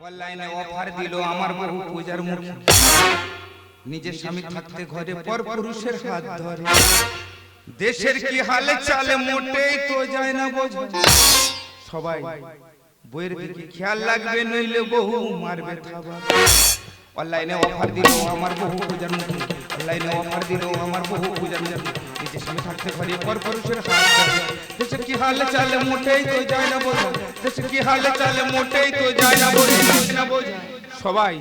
অনলাইনে অফার দিল আমার বহু পূজার মুখে, নিজের স্বামী থাকতে ঘরে পর পুরুষের হাত ধরে। দেশের কি হালে চালে মোটেই তো যায় না বোঝা। সবাই বইয়ের দিকে খেয়াল লাগবে, নইলে বহু মারবে থাবা। অনলাইনে অফার দিল আমার বহু পূজার মুখে, অনলাইনে অফার দিল আমার বহু পূজার মুখে, নিজের স্বামী থাকতে ঘরে পর পুরুষের হাত ধরে। দেশের কি হালে চালে মোটেই তো যায় না বোঝা, দেশের কি হালে চালে মোটেই তো যায় না বোঝা। সবাই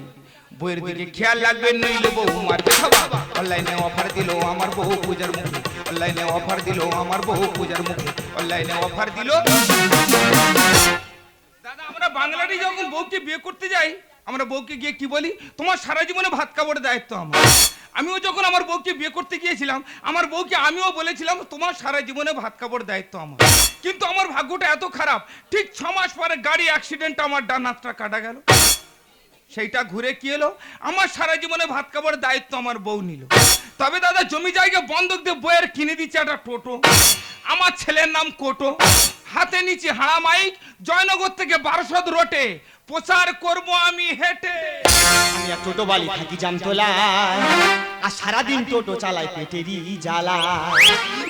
বইয়ের দিকে খেয়াল রাখবে, নইলে বহু মারবে খাবা। অনলাইনে অফার দিল আমার বহু পূজার মুখে, অনলাইনে অফার দিল আমার বহু পূজার মুখে, অনলাইনে অফার দিল। দাদা আমরা বাংলাটি যখন বউকে বিয়ে করতে যাই, আমরা বউকে গিয়ে কি বলি, তোমার সারা জীবনে ভাত কাপড়ের দায়িত্ব আমার। আমিও যখন আমার বউকে বিয়ে করতে গিয়েছিলাম, আমার বউকে আমিও বলেছিলাম তোমার সারা জীবনে ভাত কাপড় দায়িত্ব আমার। কিন্তু আমার ভাগ্যটা এত খারাপ, ঠিক 6 মাস পরে গাড়ি অ্যাক্সিডেন্ট আমার ডান হাতটা কাটা গেল। সেইটা ঘুরে কি এলো, আমার সারা জীবনে ভাত কাপড়ের দায়িত্ব আমার বউ নিল। তবে দাদা জমি জায়গা বন্ধক দিয়ে বইয়ের কিনে দিচ্ছে একটা টোটো, আমার ছেলের নাম কোটো। হাতে নিচে হাড়া মাইক, জয়নগর থেকে 1200 রোটে প্রচার করব আমি হেঁটে। আমি এক টোটো বালি থাকি জামতলায়, আর সারাদিন টোটো চালাই পেটেরই জ্বালা।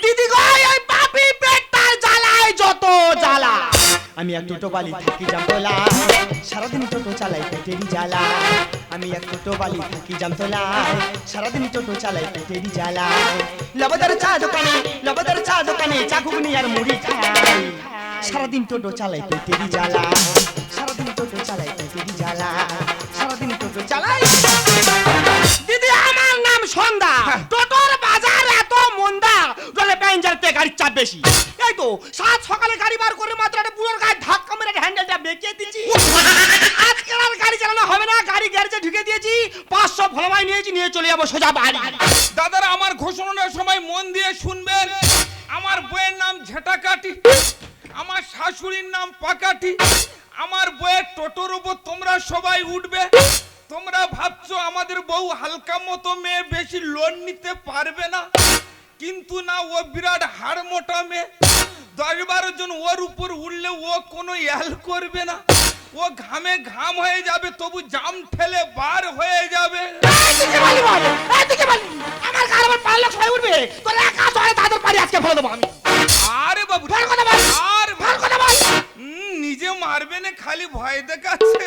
দিদি গো এই পাপি পেটটার জ্বালায় যত জ্বালা। আমি এক টোটো বালি থাকি জামতলায়, সারাদিন টোটো চালাই পেটেরই জ্বালা। আমি এক টোটো বালি থাকি জামতলায়, সারাদিন টোটো চালাই পেটেরই জ্বালা। লবদার চা দোকানে, লবদার চা দোকানে চা ঘুগনি আর মুড়ি খাই। সারাদিন টোটো চালাই পেটেরই জ্বালা, সারাদিন টোটো চালাই পেটেরই জ্বালা, সারাদিন টোটো চালাই। দিদি আমার নাম সন্ধ্যা, টোটোর বাজার এত মন্দা, রোলে প্যাঞ্জারতে গাড়ির চাপ বেশি। এই তো সাত সকালে গাড়ি বার করে মাত্র একটা বুড়োর গায়ে ধাক্কা মেরে হ্যান্ডেলটা বেঁকিয়ে দিয়েছি। আজকে আর গাড়ি চালানো হবে না, গাড়ি গ্যারেজে ঢুকে দিয়েছি। 500 ভলমাই নিয়েছি, নিয়ে চলে যাবো সোজা বাড়ি। দাদারা আমার ঘোষণার সময় মন দিয়ে শুনবেন। আমার বইয়ের নাম ঝেটাকাটি, আমার শাশুড়ির নাম পাকাটি। আমার বইয়ের টোটোর উপর তোমরা সবাই উঠবে। তোমরা ভাবছো আমাদের বউ হালকা মতো মেয়ে, বেশি লোন নিতে পারবে না, কিন্তু না, ও বিরাট হাড় মোটা মেয়ে। 10-12 জন ওর উপর উঠলে ও কোনো ইয়াল করবে না, ও ঘামে ঘাম হয়ে যাবে, তবু জাম ঠেলে বার হয়ে যাবে। আমার কার আমার পারলে সবাই উঠবে, তোর একা সবাই তাদের পারি আজকে ফেলে দেবো আমি। আরে বাবু ভালো কথা বল, আর ভালো কথা বল। নিজে মারবে না, খালি ভয় দেখাচ্ছে।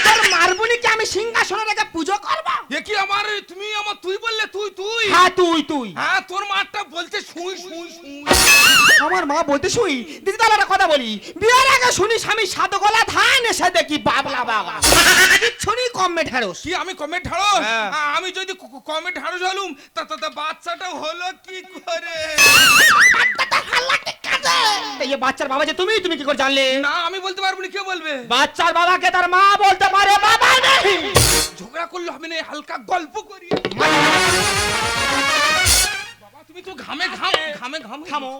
তোর মারবুনি কি আমি সিংহাসনে রেখে পুজো করব? এ কি আমার, তুমি আমার তুই বললে, তুই হ্যাঁ তুই তুই। হ্যাঁ তোর মারটা বলতে শুই শুই শুই। আমার মা বলতে শুই। দিদি তাহলে একটা কথা বলি, বিয়ের আগে শুনি স্বামী সাত গলা ধান, এসে দেখি বাবলা বাবা শুনি কমে ঢেঁড়স। কি আমি কমে ঢাড়স? হ্যাঁ। আমি যদি কমে ঢাড়স হলুম, তা বাচ্চাটা হলো কি করে? এই যে বাচ্চার বাবা যে তুমি, তুমি কি করে জানলে? না আমি বলতে পারবো না, কে বলবে? বাচ্চার বাবাকে তার মা বলতে পারে, বাবা নেই। ঝগড়া করলে হবে না, হালকা গল্প করি। বাবা তুমি তো ঘামে ঘাম থামো,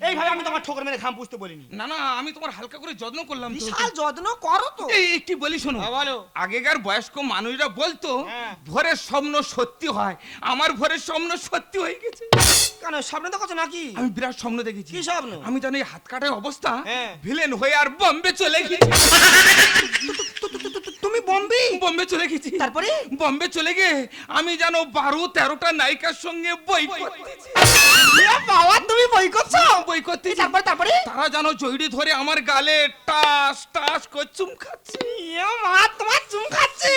এইভাবে আমি তোমার ঠোকর মেরে ঘাম পুষতে বলিনি। না না, আমি তোমার হালকা করে যত্ন করলাম তো। বিশাল যত্ন করো তো। এই একটি বলি শোনো, বলো। আগেকার বয়স্ক মানুষরা বলতো হ্যাঁ। ভোরের স্বপ্ন সত্যি হয়। আমার ভোরের স্বপ্ন সত্যি হয়ে গেছে। কেন স্বপ্ন দেখছো নাকি? আমি বিরাট স্বপ্ন দেখেছি। কি স্বপ্ন? আমি জানি এই হাত কাটার অবস্থা, হ্যাঁ। ভিলেন হয়ে আর বোম্বে চলে গেছি। তুমি বোম্বে চলে গেছি। তারপরে? বোম্বে চলে গিয়ে আমি জানো 12-13টা নায়িকার সঙ্গে বই করতেছি। বাবা তুমি বই করছো? বই করতেছি। তারপরে তারা জানো জড়ি ধরে আমার গালে টাস টাস করে চুম খাচ্ছে। মা তোমার চুম খাচ্ছে।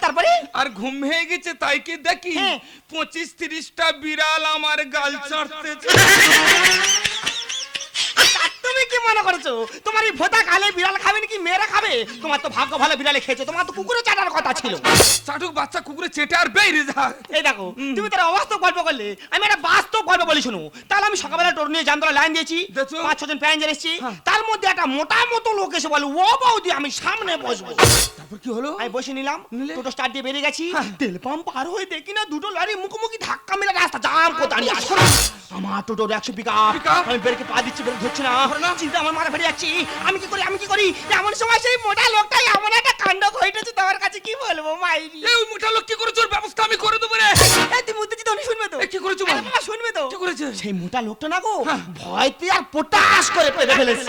তারপরে আর ঘুম ভেঙে গেছে, তাই কি দেখি হ্যাঁ। 25-30টা বিড়াল আমার গাল চাটতেছে। তুমি কি মনে করছো তোমার এই ভোতা গালে বিড়াল খাবে নাকি মেয়েরা খাবে? তোমার তো ভাগ্য ভালো বিড়ালে খেয়েছো, তোমার তো কুকুরে চাটার কথা ছিল। চাটুক বাচ্চা কুকুরে চেটে আর বেরিয়ে যায়। এই দেখো তুমি তার অবাস্তব গল্প করলে, আমি একটা বাস্তব গল্প বলি শুনো। তাহলে আমি সকালবেলা টোটো নিয়ে জামতলা লাইন দিয়েছি, দেখছো? 5-6 জন প্যাসেঞ্জার এসেছি। হ্যাঁ। তার মধ্যে একটা মোটা মতো লোক এসে বলে, ও বৌদি আমি সামনে বসবো। তারপর কি হলো? আমি বসে নিলাম, নিলে? টোটো স্টার্ট দিয়ে বেরিয়ে গেছি। হ্যাঁ। তেল পাম্প পার হয়ে দেখি না দুটো লরি মুখোমুখি ধাক্কা মেরে রাস্তা জাম করে দাঁড়িয়ে আছে। আমার টোটোর 100 পিকআপ, আমি ব্রেকে পা দিচ্ছি, ব্রেক ধরছি না। চিন্তা আমার মাথা ফেটে যাচ্ছি, আমি কি করি? এমন সময় সেই মোটা লোকটাই এমন একটা কাণ্ড ঘটেছে, তোমার কাছে কি বলবো মাইরি। এই মোটা লোক কি করেছে, ওর ব্যবস্থা আমি করে দেবো রে। এই তুমি মুদ্দে তো শুনবে তো? কি করেছো আরে বাবা শুনবে তো? কি করেছে? সেই মোটা লোকটা না গো, ভয়তে আর পটাশ করে পেরে ফেলেছে।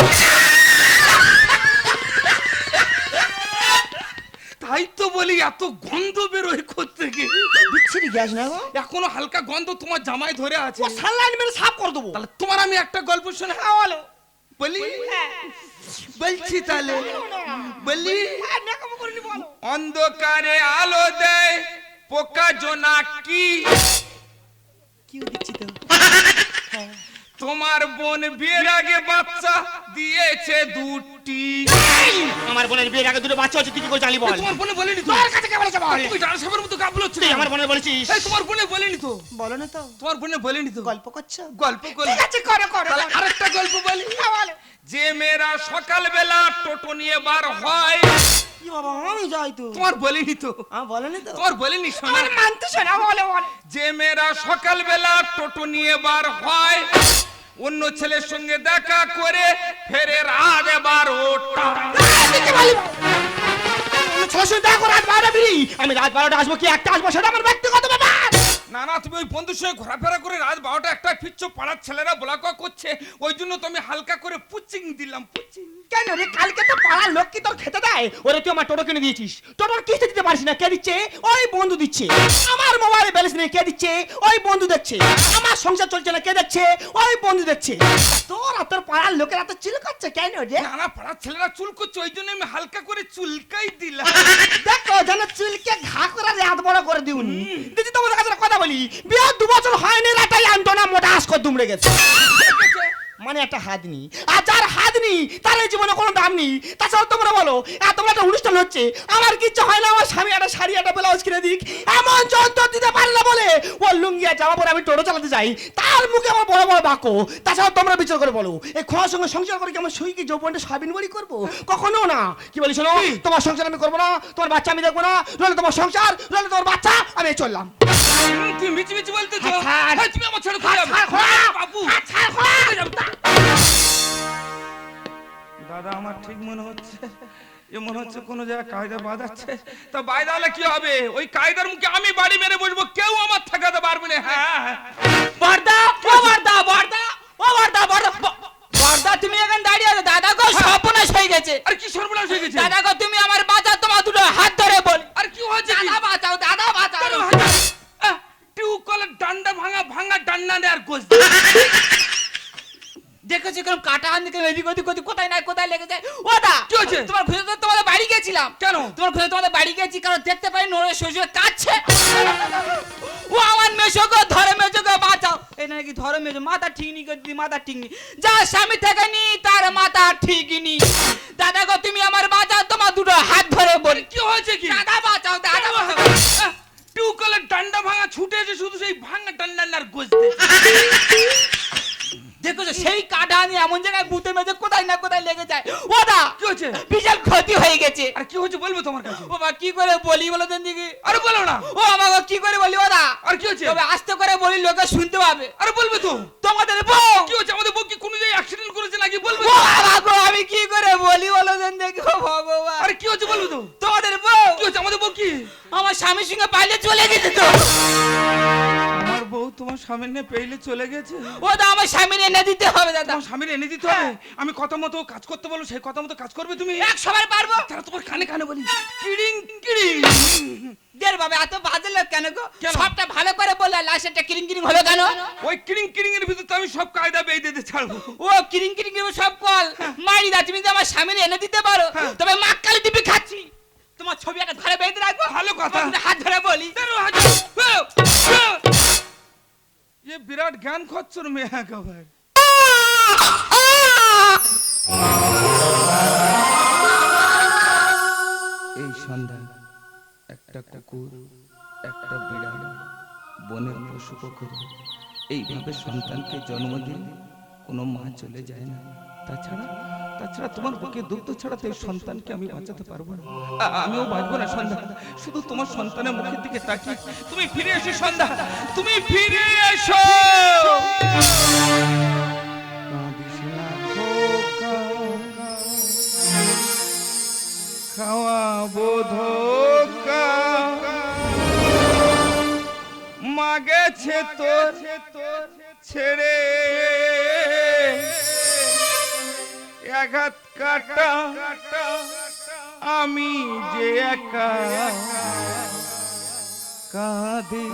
তো বলি এত গন্ধ বেরোয় থেকে বিচ্ছিরি গ্যাস না গো, এখনো হালকা গন্ধ তোমার জামাই ধরে আছে। ও সানলাইট মেরে সাফ করে দেবো। তাহলে তোমার আমি একটা গল্প শোনা বলো বলি, বলছি তাহলে বলি। অন্ধকারে আলো দেয় পোকা জোনাকি, কি দিচ্ছি তো তোমার বোন বিয়ের আগে বাচ্চা দিয়েছে দুটি। আমার বোনের বিয়ের আগে দুটো বাচ্চা আছে, তুই কি করে জানলি বল? তোমার বোনে বলেনি তো? তোর কাছে কে বলেছে বল? তুমি ডানা সাপের মতো গাবলো ছিল। তুই আমার বোনের বলেছিস? এই তোমার বোনে বলেনি তো? বলো না তো, তোমার বোনে বলেনি তো? গল্প করছো? গল্প করো। ঠিক আছে করো করো। তাহলে আরেকটা গল্প বলি। বলো। যে মেয়েরা সকালবেলা টোটো নিয়ে বার হয়, কি বাবা আমি যাই তো। তোমার বলেনি তো? বলো না তো। তোমার বলেনি শোনা? আমার মানতে শোনা বলো বলো। যে মেয়েরা সকালবেলা টোটো নিয়ে বার হয়, অন্য ছেলের সঙ্গে দেখা করে ফেরে রাত 12টা। আমি রাত 12টা আসবো কি একটা আসবো সেটা আমার ব্যক্তিগত ব্যাপার। না না, তুমি ওই বন্ধুর সঙ্গে ঘোরাফেরা করে রাত 12টা একটা ফিরছো, পাড়ার ছেলেরা বলাকা করছে, ওই জন্য তো আমি হালকা করে পুচিং দিলাম। পুচিং কেন রে? কালকে তো পাড়ার লোক কি তোর খেতে দেয়? ওরে তুই আমার টোটো কিনে দিয়েছিস, টোটোর কিস্তি দিতে পারছিস না, কে দিচ্ছে? ওই বন্ধু দিচ্ছে। আমার মোবাইলে ব্যালেন্স নেই, কে দিচ্ছে? ওই বন্ধু দেখছে। আমার সংসার চলছে না, কে দেখছে? ওই বন্ধু দেখছে। তোর আর তোর পাড়ার লোকের এত চিল করছে কেন রে? না না, পাড়ার ছেলেরা চুল করছে, ওই জন্য আমি হালকা করে চুলকাই দিলাম। দেখো যেন চুলকে ঘা করে রাত বড় করে দিউনি। দিদি তোমাদের কাছে একটা কথা বলি, বিয়ে 2 বছর হয়নি রাতাই আন্তনা মোটা আস করে দুমড়ে গেছে। মানে একটা হাত নি, আর যার হাত নি তার এই জীবনে কোনো দাম নেই। তাছাড়া তোমরা বলো এত বড় একটা অনুষ্ঠান হচ্ছে, আমার কিচ্ছু হয় না, আমার স্বামী একটা শাড়ি একটা ব্লাউজ কিনে দিক, এমন যন্ত্র দিতে পারে না বলে ও লুঙ্গি আর জামা পরে আমি টোটো চালাতে যাই, তার মুখে আমার বড় বড় বাক্য। তাছাড়া তোমরা বিচার করে বলো এই খোঁয়ার সঙ্গে সংসার করে কি আমার সই কি যৌবনটা স্বাধীন বলি করবো? কখনো না। কি বলি শোনো, তোমার সংসার আমি করবো না, তোমার বাচ্চা আমি দেখবো না, রইলে তোমার সংসার, রইলে তোমার বাচ্চা, আমি চললাম। তুমি মিছি মিছি বলতেছো? ছাড়। এই, তুমি আমার ছেড়ে কোথায় যাবে? বাবু দাদা, আমার ঠিক মনে হচ্ছে এ মনে হচ্ছে কোনো জায়গায় কায়দা বাঁধাচ্ছে। তা বাইরে হলে কি হবে? ওই কায়দার মুখে আমি বাড়ি মেরে বসবো, কেউ আমার ঠেকাতে পারবে না। হ্যাঁ বর্দা ও বর্দা বর্দা ও বর্দা বর্দা বর্দা তুমি এখানে দাঁড়িয়ে আছো? দাদা গো সর্বনাশ হয়ে গেছে। আর কি সর্বনাশ হয়ে গেছে? দাদা গো তুমি আমার বাঁচাও, তোমার দুটো হাত ধরে বল। আর কি হয়েছে? দাদা বাঁচাও, দাদা বাঁচাও। টিউবকলের ডান্ডা ভাঙা ভাঙা ডান্ডা নেই আর গোস। দেখেছি কেন কাটা হাত দিকে এদিক ওদিক ওদিক কোথায় নাই কোথায় লেগে যায়। ও দা কি হয়েছে? তোমার খুঁজে তো তোমাদের বাড়ি গেছিলাম। কেন? তোমার খুঁজে তোমাদের বাড়ি গেছি কারণ দেখতে পাই নোরে শ্বশুর কাচ্ছে। ও আমার মেশো গো ধরে মেশো গো বাঁচাও। এই নাকি ধরে মেশো মাথা ঠিক নি দিদি, মাথা ঠিক নি, যা স্বামী থেকে নি তার মাথা ঠিকই নি। দাদা গো তুমি আমার বাঁচাও, তোমার দুটো হাত ধরে বলি। কি হয়েছে কি? দাদা বাঁচাও, দাদা বাঁচাও। টিউবকলের ডান্ডা ভাঙা ছুটে এসে শুধু সেই ভাঙা ডান্ডা আর গোস। দেখো সেই কাটা আনি এমন জায়গায় বুতে মেজে কোথায় না কোথায় লেগে যায়। ওদা কি হয়েছে? বিশাল ক্ষতি হয়ে গেছে। আর কি হয়েছে বলবো তোমার কাছে? ও মা কি করে বলি বলো দেন দিকে। আরে বলো না। ও আমাকে কি করে বলি ওদা? আর কি হয়েছে? তবে আস্তে করে বলি লোকে শুনতে পাবে। আরে বলবে তো। তোমাদের বউ কি হয়েছে? আমাদের বউ কি কোনো জায়গায় অ্যাক্সিডেন্ট করেছে নাকি? বলবে ও তো। বাবা গো আমি কি করে বলি বলো দেন দেখো ভগবান। আরে কি হয়েছে বলবে তো। তোমাদের বউ কি হয়েছে? আমাদের বউ কি? আমার স্বামীর সঙ্গে পাইলে চলে গেছে তো। আমার বউ তোমার স্বামীর নিয়ে পেইলে চলে গেছে। ওদা আমার স্বামীর এনে দিতে হবে দাদা। তোমার স্বামীর এনে দিতে হবে। আমি কথা মতো কাজ করতে বলো, সেই কথা মতো কাজ করবে তুমি। 100 পারবো। তারা তোমার কানে কানে বলি কিড়িং কিড়িং। দের বাবা এত বাজে লোক কেন গো? কেন? সবটা ভালো করে বললে লাস্টে কিরিং কিরিং হলো কেন? ওই কিড়িং কিড়িং এর ভিতর তো আমি সব কায়দা বেঁধে দিতে ছাড়বো। ও কিরিং কিরিং কিরিং সব কল মারি দা। তুমি যদি আমার স্বামীর এনে দিতে পারো হ্যাঁ। তবে মা কালী দিবি খাচ্ছি। তোমার ছবি একটা ধরে বেঁধে রাখবো। ভালো কথা। তোমার দুটো হাত ধরে বলি। ये विराट ज्ञान खच्चर में है कबर। এই সন্ধ্যা একটা কুকুর একটা বিড়াল বনের পশু পক্ষী এইভাবে সন্তানকে জন্ম দিয়ে কোনো মা চলে যায় না। তাছাড়া তোমার বুকে দুগ্ধ ছাড়া তো এই সন্তানকে আমি বাঁচাতে পারবো না। আমিও বাঁচবো না সন্ধ্যা। শুধু তোমার সন্তানের মুখের দিকে তাকিয়ে তুমি ফিরে এসো সন্ধ্যা, তুমি ফিরে এসো। কাঁদিস না খোকা, খাওয়াবো ধোকা, মা গেছে তোর ছেড়ে আঘাত কাটা আমি যে একা কাঁদে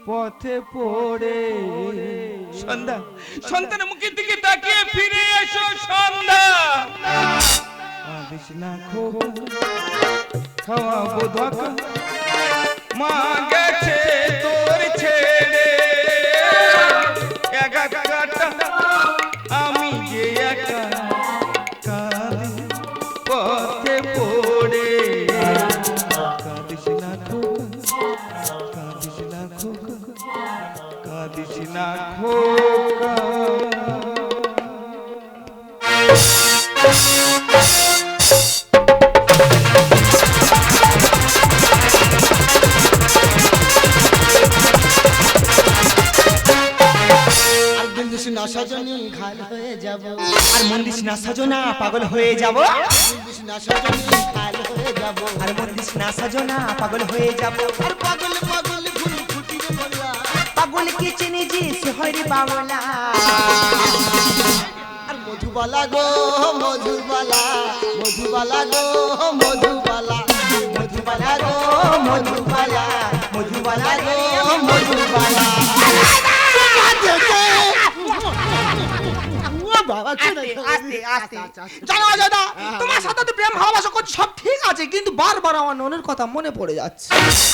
পথে পড়ে। সন্ধ্যা, সন্তানের মুখের দিকে তাকিয়ে ফিরে এসো সন্ধ্যা। কাঁদিস না খোকা, খাওয়াবো ধোকা, মা গেছে তোর ছেড়ে। একা কাটা আমি যে একা কাঁদে পথে পড়ে। কাঁদিস না খোকা, কাঁদিস না খোকা, কাঁদিস না খোকা। না সজনী ঘাল হয়ে যাব, আর মন দিস না সজনা পাগল হয়ে যাব। দিস না সজনী ঘাল হয়ে যাব, আর মন দিস না সজনা পাগল হয়ে যাব। আর পাগল পাগল ফুল ফুটিয়ে বলা, পাগল কি চিনি জি হরি বাবলা। আর মধুবালা গো মধুবালা, মধুবালা গো মধুবালা, মধুবালা গো মধুবালা, মধুবালা গো মধুবালা। তোমার সাথে তো প্রেম ভালোবাসা করছি, সব ঠিক আছে, কিন্তু বারবার আমার ননের কথা মনে পড়ে যাচ্ছে।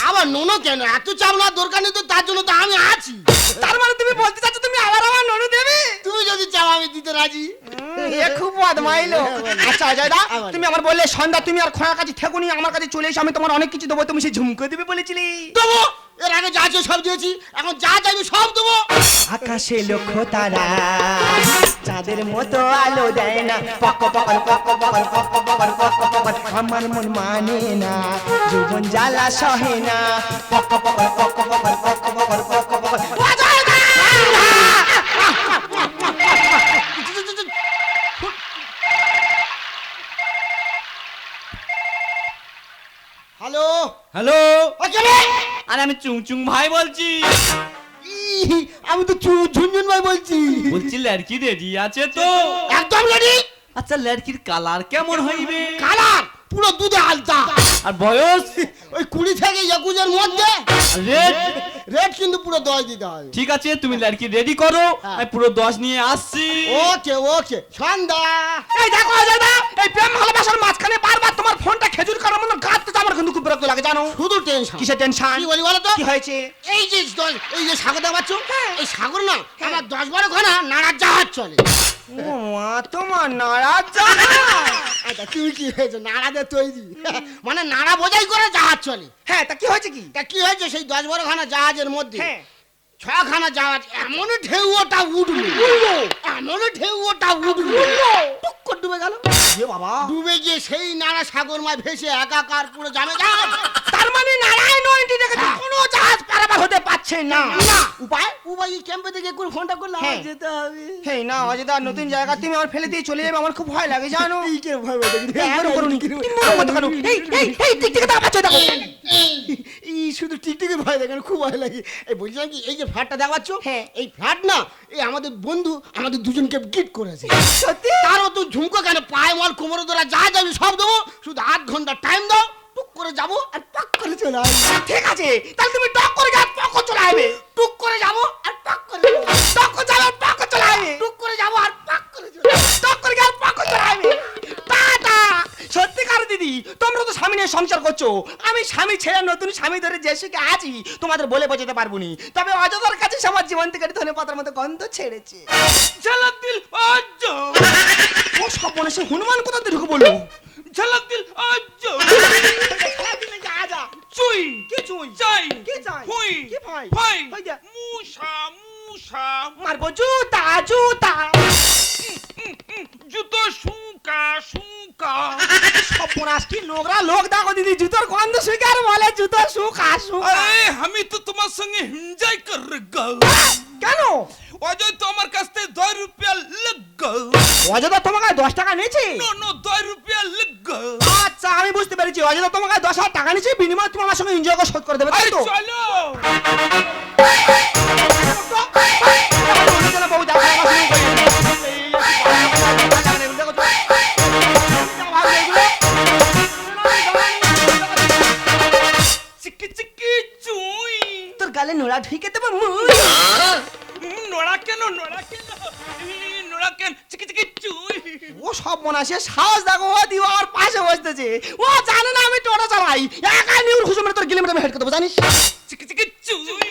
আবার নোনো কেন? এত চাপনার দরকার নেই তো, তার জন্য তো আমি আছি। তার মানে তুমি বলতে চাচ্ছ তুমি আবার আমার ননু দেবে? তুমি যদি চাও আমি দিতে রাজি। এ খুব বদমাইলো। আচ্ছা অজয় দা, তুমি আমার বললে সন্ধ্যা তুমি আর খোঁড়ার কাছে থেকুনি, আমার কাছে চলে এসে আমি তোমার অনেক কিছু দেবো, তুমি সে ঝুমকে দিবে বলেছিলি। দেবো, এর আগে যা আছে সব দিয়েছি, এখন যা চাইবে সব দেবো। আকাশে লক্ষ্য তারা চাঁদের মতো আলো দেয় না, পক পক পক পক পক পক পক, আমার মন মানে না, জীবন জ্বালা সহে না, পক পক পক পক পক পক পক। হ্যালো হ্যালো, কে? আরে আমি চুং চুং ভাই বলছি। আমি তো ঝুনঝুন ভাই বলছি। বলছি লড়কি রেডি আছে তো? একদম রেডি। আচ্ছা লড়কির কালার কেমন হইবে? কালার পুরো দুধে আলতা। আর বয়স? ওই 20 থেকে 21 এর মধ্যে। রেড? রেড কিন্তু পুরো 10 দিতে হবে। ঠিক আছে, তুমি লড়কি রেডি করো, আমি পুরো 10 নিয়ে আসছি। ওকে ওকে সন্ধ্যা। এই দেখো অজয় দা, এই প্রেম ভালোবাসার মাঝখানে বারবার তোমার ফোনটা খেজুর কাটার মতো গাঁটতে আমার কিন্তু খুব বিরক্ত লাগে জানো। শুধু টেনশন। কিসের টেনশন? কি বলি বলো তো? কি হয়েছে? এই যে সাগর দেখাচ্ছ, এই সাগর না আমার 10-12 ঘন্টা নাড়ার জাহাজ চলে। ও মা, তোমার নারাজ জানা। আচ্ছা তুমি কি হয়েছে? নাড়াতে তৈরি, মানে নাড়া বোঝাই করে জাহাজ চলে। হ্যাঁ, তা কি হয়েছে কি? তা কি হয়েছে, সেই 10-12 খানা জাহাজের মধ্যে হ্যাঁ 6 খানা জাহাজ এমন ঢেউ ওটা উঠলো, এমন ঢেউ ওটা উঠলো, টুক করে ডুবে গেল। এ বাবা, ডুবে গিয়ে সেই নাড়া সাগর মায় ভেসে একাকার পুরো জামে জাহাজ। তার মানে নারায়ণ এন্টি দেখেছে কোনো জাহাজ পারাপার হতে পারছে না। না উপায়? উবাই ক্যাম্পে থেকে করে ফোনটা করলে হ্যাঁ। যেতে হবে। হেই না অজয় দা, নতুন জায়গা তুমি আমার ফেলে দিয়ে চলে যাবে, আমার খুব ভয় লাগে জানো। এই কে ভয় পাবে দেখি। একবারও করুনি। তুমি মরো মত কেন? এই এই এই টিকটিকে দাও বাচ্চা দেখো। এই শুধু টিকটিকে ভয় দেখেন, খুব ভয় লাগে। এই বলছিলাম কি, এই যে ফ্ল্যাটটা দেখাচ্ছ, হ্যাঁ। এই ফ্ল্যাট না এই আমাদের বন্ধু আমাদের দুজনকে গিফট করেছে। সত্যি? তারও তো ঝুমকো কেন, পায়ে মাল কোমরে ধরা যা যাবে সব দেবো, শুধু 8 ঘন্টা টাইম দাও, টুক করে যাবো আর পাক করে চলে আসবো। ঠিক আছে, তাহলে তুমি টক করে গা পক চলে আসবে। টুক করে যাবো আর পাক করে চলে আসবো। টক করে যাবে পক চলে আসবে। টুক করে যাবো আর পাক করে চলে আসবো। টক করে গা পক চলে আসবে। টাটা। সত্যিকার দিদি, তোমরা তো স্বামী নিয়ে সংসার করছো, আমি স্বামী ছেড়ে নতুন স্বামী ধরে যে সুখে আছি তোমাদের বলে বোঝাতে পারবো নি। তবে অজদার কাছে সবার জীবন থেকে ধনে পাতার মতো গন্ধ ছেড়েছে। ঝলক দিল আজ, ও সব মনে সে হনুমান কোথা থেকে ঢুকে বললো? ঝলক দিল আজ, আজা চুই কি চুই? চাই কি চাই? হুই কি ভাই? ফাই হই যা। মুসা মুসা মারবো জুতা জুতা। জুতো শুকা শুকা। সর্বনাশ, কি নোংরা লোক দেখো দিদি, জুতোর গন্ধ শুকে আর বলে জুতো শুকা শুকা। আরে আমি তো তোমার সঙ্গে এনজয় করগা। কেন? অজয় তো আমার কাছ থেকে 2 রুপিয়া লাগা। অজদা তোমাকে 10 টাকা নিয়েছে? নো 2 রুপিয়া লাগা। আচ্ছা আমি বুঝতে পেরেছি, অজদা তোমাকে 10,000 টাকা নিয়েছে, বিনিময়ে তুমি আমার সঙ্গে এনজয় করে শোধ করে দেবে, তাই আরে তো? চলো। বউ দেখো আমার সঙ্গে করে। নোড়া ঢেকে দেবো মুই। নোড়া কেন নোড়া কেন নোড়া কেন চিকি চিকি চুই ও সব মনে আছে সাহস দেখো ও দিও আমার পাশে বসতেছে ও জানে না আমি টোটো চালাই একা নিউর খুশি মেরে তোর গিলে মেরে হেড করে দেবো জানিস চিকি চিকি চুই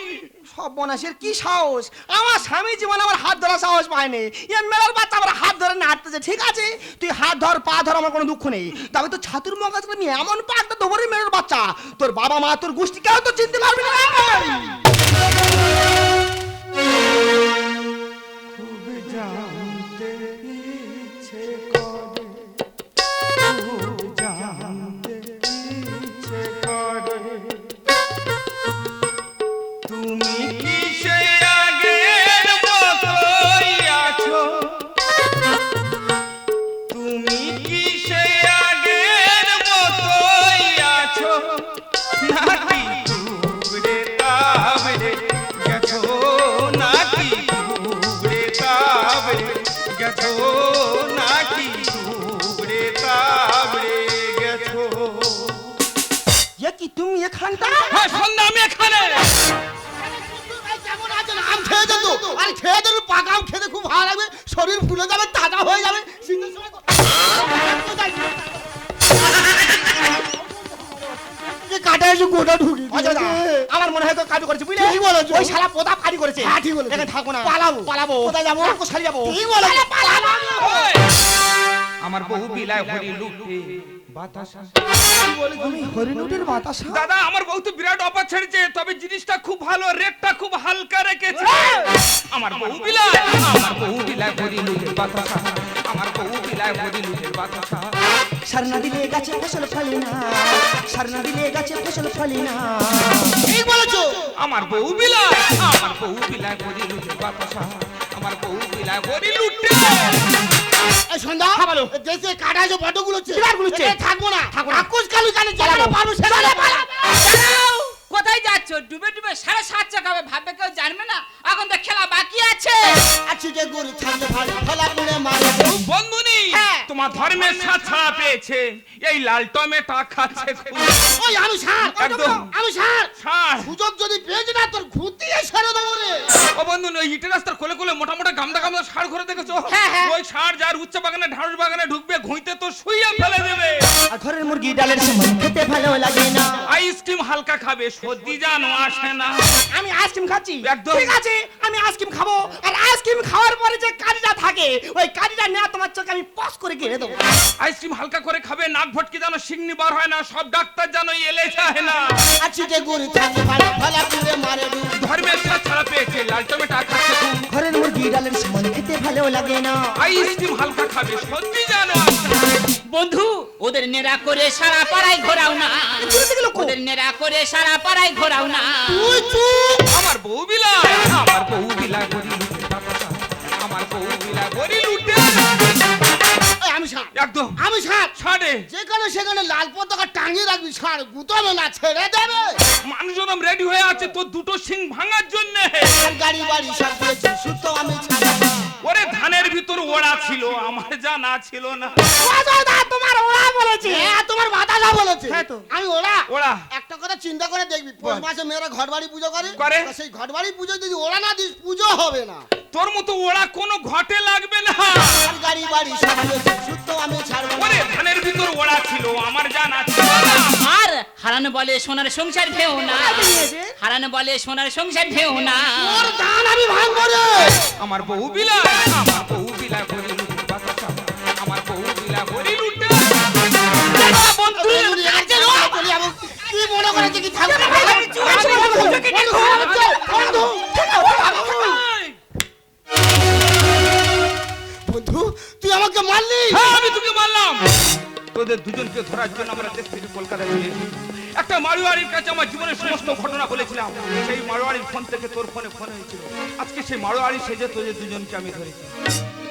সব বনাসের কি সাহস আমার স্বামী জীবন আমার হাত ধরা সাহস পায়নি এ মেলার বাচ্চা আমার হাত ধরে নাড়তেছে ঠিক আছে তুই হাত ধর পা ধর আমার কোনো দুঃখ নেই তবে তো ছাতুর মগাজ আমি এমন পাকটা দেবো রে মেলার বাচ্চা তোর বাবা মা তোর গোষ্ঠী কেউ তো চিনতে পারবি না খুব জানতে ইচ্ছে করে খুব জানতে ইচ্ছে করে তুমি কি সে আগের মতোই আছো তুমি কি সে আগের মতোই আছো নাকি টুকরে তাবড়ে গেছো নাকি টুকরে তাবড়ে গেছো নাকি টুকরে তাবড়ে গেছো এ কি তুমি এখানটা হ্যাঁ সন্ধ্যা আমি এখানে কেমন আছেন? আম খেয়ে যেত আর খেয়ে যেত পাকা আম খেতে খুব ভালো লাগবে শরীর ফুলে যাবে তাজা হয়ে যাবে শীতের সময় কাটা এসে গোটা ঢুকি অজয় দা, আমার মনে হয় তো কাজু করেছে বুঝলে ঠিক বলেছো। ওই শালা প্রতাপ কাজু করেছে হ্যাঁ, ঠিক বলেছো। এখানে থাকবো না পালাবো। পালাবো কোথায় যাবো? কোথায় যাবো ঠিক বলেছো। আমার বহু বিলায় ভরি লুটে বাতাসা আমি হরিণুটের বাতাসা দাদা আমার বউ তো বিরাট অফার ছেড়েছে তবে জিনিসটা খুব ভালো রেটটা খুব হালকা রেখেছে আমার বউ বিলায় ভরি লুটের বাতাসা আমার বউ বিলায় ভরি লুটের বাতাসা সারনা দিলে গাছে ফসল ফলে না সারনা দিলে গাছে ফসল ফলে না ঠিক বলেছো আমার বউ বিলায় ভরি লুটের বাতাসা আমার বউ বিলায় ভরি লুটে এই সন্ধ্যা বলো। দেশে কাটা এসে বটগুলো বিরাট গুলোচ্ছে। থাকবো না থাকবো না। আকুশ কালু জানে যেখানে পারবো সেখানে পালাবো। দাঁড়াও, কোথায় যাচ্ছ? ডুবে ডুবে 7.5 খাবে, ভাববে কেউ জানবে না। এখন তো খেলা বাকি আছে। আছি যে গরু থাকতে ভালো ফলা পুড়ে মারে বন্ধুনি হ্যাঁ। তোমার ধর্মের সাথ ছাড়া পেয়েছে এই লাল টমেটো খাচ্ছে খুব। ওই আমি সার একদম। আমি সার ছাড় সুযোগ যদি পেয়েছি না তোর ঘুরতিয়ে ছেড়ে দেবো রে ও বন্ধু ওই ইটের রাস্তার কোলে কোলে মোটা মোটা গামদা গামদা সার করে দেখেছো হ্যাঁ, হ্যাঁ। ওই সার যার উচ্চ বাগানে ঢাড়ুর বাগানে ঢুকবে ঘুইতে তো শুইয়া ফেলে দেবে আর ঘরের মুরগি ডালের সমান খেতে ভালো লাগে না আইসক্রিম হালকা খাবে সর্দি জানো আসে না আমি আইসক্রিম খাচ্ছি একদম। ঠিক আছে আমি আইসক্রিম খাবো আর আইসক্রিম খাওয়ার পরে যে কাজটা থাকে ওই কাজটা নেওয়া তোমার চোখে আমি পস করে গেড়ে দেবো আইসক্রিম হালকা করে খাবে নাক ভটকে জানো সিগনি বার হয় না সব ডাক্তার জানো এলে চায় না আছি যে গরু থাকতে ভালো ফলা পুড়ে মারে ধর্মের সাথ ছাড়া পেয়েছে লাল টমেটো খাচ্ছে খুব। ঘরের মুরগি ডালের সমান খেতে ভালো লাগে না আইসক্রিম হালকা খাবে সর্দি জানো আসে না। বন্ধু, ওদের নেড়া করে সারা পাড়ায় ঘোরাও না। ওদের নেড়া করে সারা পাড়ায় ঘোরাও না। তুই চুপ আমার বউ বিলায় গরি লুটে বাতাসা আমার বউ বিলায় গরি লুটে এই আমি সার একদম আমি সার ছাড়ে যেখানে সেখানে লাল পতাকা টাঙিয়ে রাখবি সার গুতবে না ছেড়ে দেবে মানুষজন রেডি হয়ে আছে তোর দুটো সিং ভাঙার জন্য আর গাড়ি বাড়ি সব করেছি সুতো আমি ছাড়া ওরে ধানের ভিতর ওড়া ছিল আমার জানা ছিল না তোমার ওরা বলেছে হ্যাঁ তোমার বাতাসা বলেছে হ্যাঁ তো। আমি ওরা ওরা একটা কথা চিন্তা করে দেখবি পৌষ মাসে মেয়েরা ঘর বাড়ি পুজো করে করে। তা সেই ঘর বাড়ি পুজো যদি ওরা না দিস পুজো হবে না তোর মতো ওড়া কোনো ঘটে লাগবে না আর গাড়ি বাড়ি সব করেছি সুতো আমি ছাড়বো না। ওরে ধানের ভিতর ওড়া ছিল আমার জানা ছিল না আর হারানো বলে সোনার সংসার ঢেউ না। হারানো বলে সোনার সংসার ঢেউ না। ওর দান আমি ভাঙবো রে আমার বউ বিলায় ভরি লুটে বাতাসা আমার বউ বিলায় ভরি লুটে বন্ধু কি মনে করেছে কি থাকবে বন্ধু তুই আমাকে মারলি হ্যাঁ আমি তোকে মারলাম তোদের দুজনকে ধরার জন্য আমরা দেশ থেকে কলকাতা চলে এসেছি একটা মারোয়ারির কাছে আমার জীবনের সমস্ত ঘটনা বলেছিলাম সেই মারোয়ারির ফোন থেকে তোর ফোনে ফোন হয়েছিল আজকে সেই মারোয়ারি সেজে তোদের দুজনকে আমি ধরেছি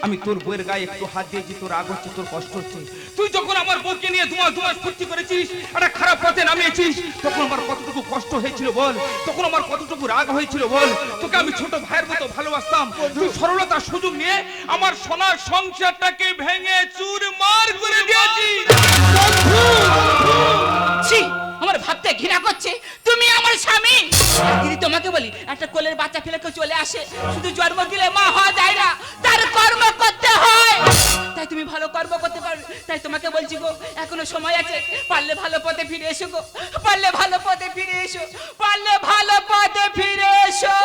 আমি তোর বইয়ের গায়ে একটু হাত দিয়েছি তোর রাগ হচ্ছে তোর কষ্ট হচ্ছে তুই যখন আমার বউকে নিয়ে দুমাস ফুর্তি করেছিস একটা খারাপ পথে নামিয়েছিস তখন আমার কতটুকু কষ্ট হয়েছিল বল তখন আমার কতটুকু রাগ হয়েছিল বল তোকে আমি ছোট ভাইয়ের মতো ভালোবাসতাম তুই সরলতার সুযোগ নিয়ে আমার সোনার সংসারটাকে ভেঙে চুরমার করে দিয়েছিস ছি, আমার ভাবতে ঘৃণা করছে। তুমি আমার স্বামী। দিদি তোমাকে বলি, একটা পেটের বাচ্চা ফেলে কেউ চলে আসে, শুধু জন্ম দিলে মা হওয়া যায় না, তার কর্ম করতে হয়। তাই তুমি ভালো কর্ম করতে পারবে, তাই তোমাকে বলছি গো, এখনো সময় আছে, পারলে ভালো পথে ফিরে এসো গো, পারলে ভালো পথে ফিরে এসো, পারলে ভালো পথে ফিরে এসো।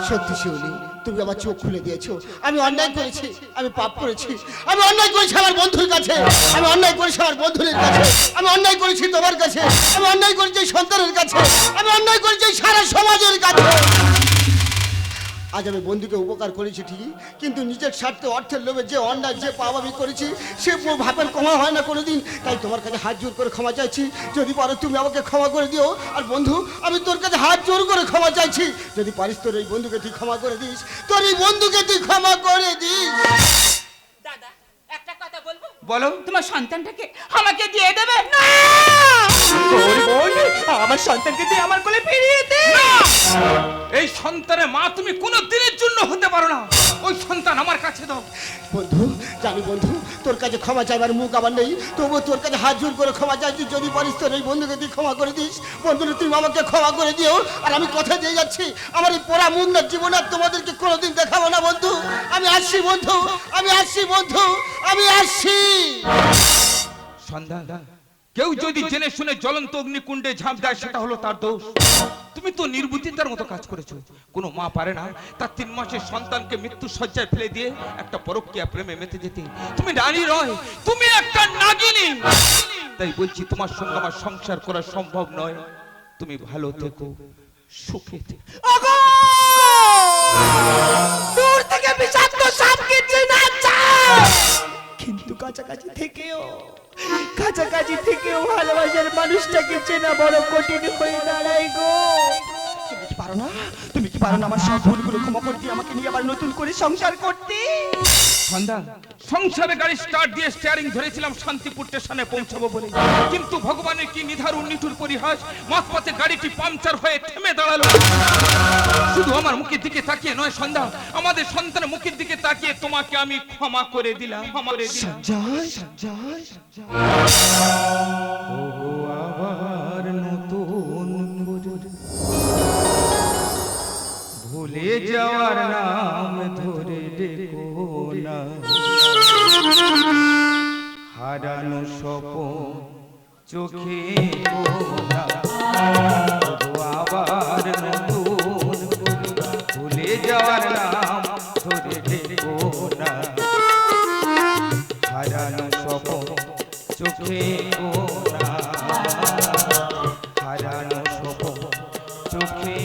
সত্যি শিউলি, তুমি আমার চোখ খুলে দিয়েছো। আমি অন্যায় করেছি, আমি পাপ করেছি, আমি অন্যায় করেছি আমার বন্ধুর কাছে, আমি অন্যায় করেছি আমার বন্ধুদের কাছে, আমি অন্যায় করেছি তোমার কাছে, আমি অন্যায় করেছি এই সন্তানের কাছে, আমি অন্যায় করেছি এই সারা সমাজের কাছে। আজ আমি বন্ধুকে উপকার করেছি ঠিকই, কিন্তু নিজের স্বার্থে অর্থের লোভে যে অন্যায় যে পাপ আমি করেছি সে ভাবের ক্ষমা হয় না কোনোদিন। তাই তোমার কাছে হাত জোর করে ক্ষমা চাইছি, যদি পারো তুমি আমাকে ক্ষমা করে দিও। আর বন্ধু, আমি তোর কাছে হাত জোর করে ক্ষমা চাইছি, যদি পারিস তোর এই বন্ধুকে তুই ক্ষমা করে দিস, তোর এই বন্ধুকে তুই ক্ষমা করে দিস। দাদা একটা কথা বলবো, বলো। তোমার সন্তানটাকে আমাকে দিয়ে দেবে না? আমার সন্তানকে দিয়ে আমার কোলে ফিরিয়ে দে। এই সন্তানের মা তুমি কোনো দিনের জন্য হতে পারো না, ওই সন্তান আমার কাছে দাও। বন্ধু, জানি বন্ধু তোর কাছে ক্ষমা চাইবার মুখ আমার নেই, তবু তোর কাছে হাত জোর করে ক্ষমা চাইছি, যদি পারিস তোর এই বন্ধুকে তুই ক্ষমা করে দিস। বন্ধুরা তুমি আমাকে ক্ষমা করে দিও। আর আমি কথা দিয়ে যাচ্ছি, আমার এই পোড়া মুখ না জীবন আর তোমাদেরকে কোনোদিন দেখাবো না বন্ধু। আমি আসছি বন্ধু, আমি আসছি বন্ধু, আমি আসছি। সন্ধ্যা, কেউ যদি জেনে শুনে জ্বলন্ত অগ্নিকুণ্ডে ঝাঁপ দেয় সেটা হলো তার দোষ। তুমি তো নির্বুদ্ধিতার মতো কাজ করেছো। কোনো মা পারে না তার 3 মাসের সন্তানকে মৃত্যু শয্যায় ফেলে দিয়ে একটা পরকীয়া প্রেমে মেতে যেতে। তুমি নারী নয়, তুমি একটা নাগিনী। তাই বলছি তোমার সঙ্গে আমার সংসার করা সম্ভব নয়। তুমি ভালো থেকো, সুখে থেকো। দূর থেকে বিষাক্ত সাপকে চেনা যায়, কিন্তু কাছাকাছি থেকেও ভালোবাসার মানুষটাকে চেনা বড় কঠিন হয়ে দাঁড়ায় গো। তুমি কি পারো না আমার সব ভুলগুলো ক্ষমা করতে, আমাকে নিয়ে আবার নতুন করে সংসার করতে? সন্ধ্যা, সংসারে গাড়ি স্টার্ট দিয়ে স্টিয়ারিং ধরেছিলাম শান্তিপুর স্টেশনে পৌঁছাবো বলে, কিন্তু ভগবানের কি নিধারুণ নিঠুর পরিহাস, মাঝপথে গাড়িটি পাংচার হয়ে থেমে দাঁড়ালো। শুধু আমার মুখের দিকে তাকিয়ে নয় সন্ধ্যা, আমাদের সন্তানের মুখের দিকে তাকিয়ে তোমাকে আমি ক্ষমা করে দিলাম। ও আবার নতুন ভুলে যাওয়ার নাম ধরে ডেকো না, হারানো স্বপ্ন চোখে না। আবার নতুন ভুলে যাওয়ার নাম ধরে ডেকো না, হারানো স্বপ্ন চোখে না, হারানো স্বপ্ন চোখে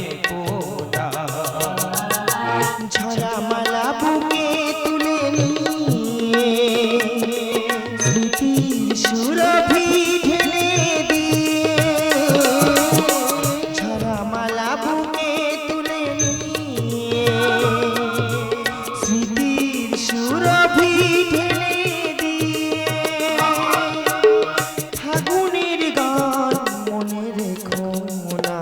না। ঝরা মালা বুকে তুলে নিয়ে স্মৃতির সুরভি ঢেলে দিয়ে, ঝরা মালা বুকে তুলে নিয়ে স্মৃতির সুরভি ঢেলে দিয়ে, ফাগুনের গান মনে রেখো না,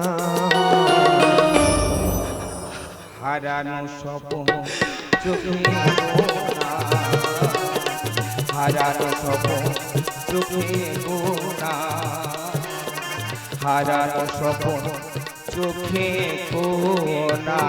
হারানো স্বপ্ন চোখে না, হারানো স্বপ্ন চোখে না, হারানো স্বপ্ন চোখে না।